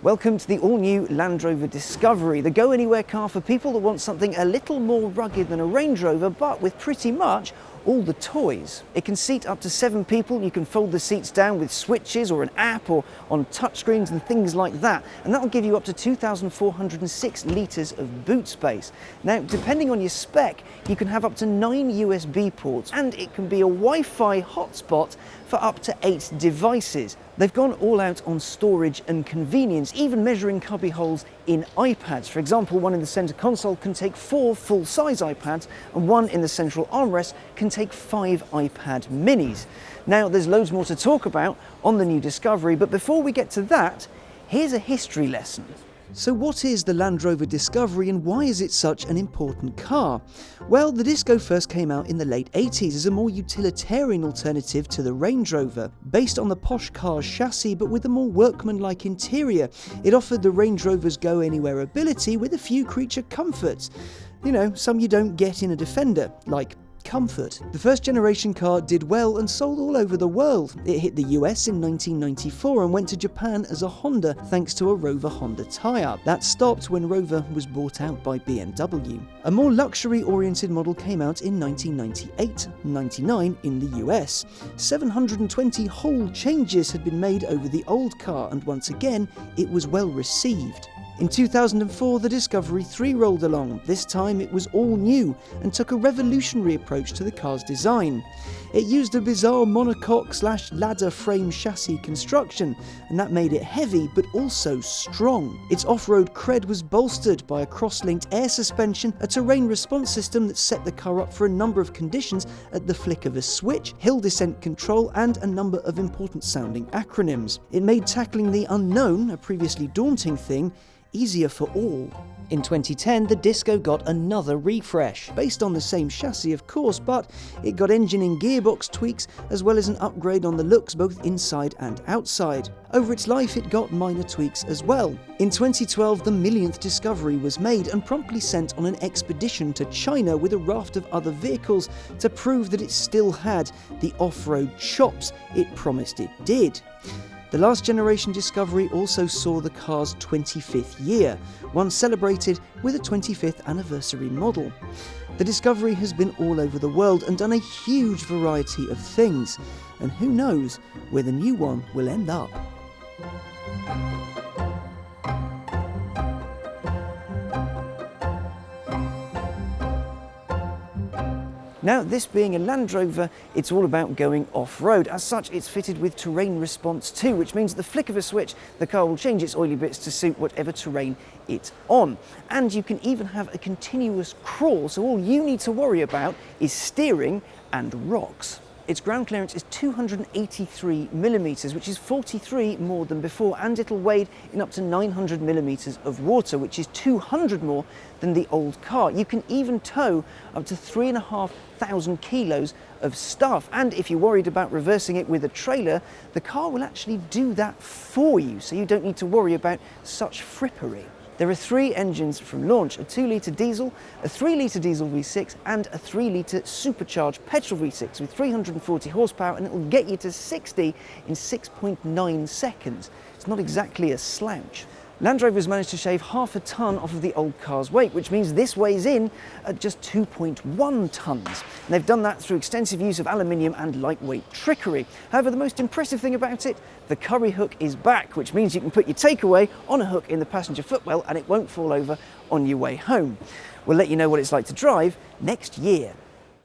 Welcome to the all-new Land Rover Discovery, the go-anywhere car for people that want something a little more rugged than a Range Rover, but with pretty much all the toys. It can seat up to 7 people. You can fold the seats down with switches or an app or on touchscreens and things like that, and that'll give you up to 2,406 litres of boot space. Now, depending on your spec, you can have up to 9 USB ports, and it can be a Wi-Fi hotspot for up to 8 devices. They've gone all out on storage and convenience, even measuring cubby holes in iPads. For example, one in the center console can take 4 full-size iPads, and one in the central armrest can take 5 iPad minis. Now, there's loads more to talk about on the new Discovery, but before we get to that, here's a history lesson. So what is the Land Rover Discovery and why is it such an important car? Well, the Disco first came out in the late 80s as a more utilitarian alternative to the Range Rover. Based on the posh car's chassis but with a more workmanlike interior, it offered the Range Rover's go-anywhere ability with a few creature comforts. You know, some you don't get in a Defender, like comfort. The first generation car did well and sold all over the world. It hit the US in 1994 and went to Japan as a Honda thanks to a Rover Honda tie-up. That stopped when Rover was bought out by BMW. A more luxury-oriented model came out in 1998-99 in the US. 720 whole changes had been made over the old car, and once again, it was well received. In 2004, the Discovery 3 rolled along. This time it was all new and took a revolutionary approach to the car's design. It used a bizarre monocoque/ladder frame chassis construction, and that made it heavy but also strong. Its off-road cred was bolstered by a cross-linked air suspension, a terrain response system that set the car up for a number of conditions at the flick of a switch, hill descent control, and a number of important-sounding acronyms. It made tackling the unknown, a previously daunting thing, easier for all. In 2010, the Disco got another refresh, based on the same chassis of course, but it got engine and gearbox tweaks as well as an upgrade on the looks both inside and outside. Over its life it got minor tweaks as well. In 2012, the millionth Discovery was made and promptly sent on an expedition to China with a raft of other vehicles to prove that it still had the off-road chops it promised it did. The last generation Discovery also saw the car's 25th year, one celebrated with a 25th anniversary model. The Discovery has been all over the world and done a huge variety of things, and who knows where the new one will end up. Now, this being a Land Rover, it's all about going off-road. As such, it's fitted with terrain response too, which means at the flick of a switch, the car will change its oily bits to suit whatever terrain it's on. And you can even have a continuous crawl, so all you need to worry about is steering and rocks. Its ground clearance is 283 millimetres, which is 43 more than before, and it'll wade in up to 900 millimetres of water, which is 200 more than the old car. You can even tow up to 3,500 kilos of stuff, and if you're worried about reversing it with a trailer, the car will actually do that for you, so you don't need to worry about such frippery. There are 3 engines from launch, a 2-litre diesel, a 3-litre diesel V6 and a 3-litre supercharged petrol V6 with 340 horsepower, and it will get you to 60 in 6.9 seconds. It's not exactly a slouch. Land Rover's managed to shave half a tonne off of the old car's weight, which means this weighs in at just 2.1 tonnes. And they've done that through extensive use of aluminium and lightweight trickery. However, the most impressive thing about it, the curry hook is back, which means you can put your takeaway on a hook in the passenger footwell and it won't fall over on your way home. We'll let you know what it's like to drive next year.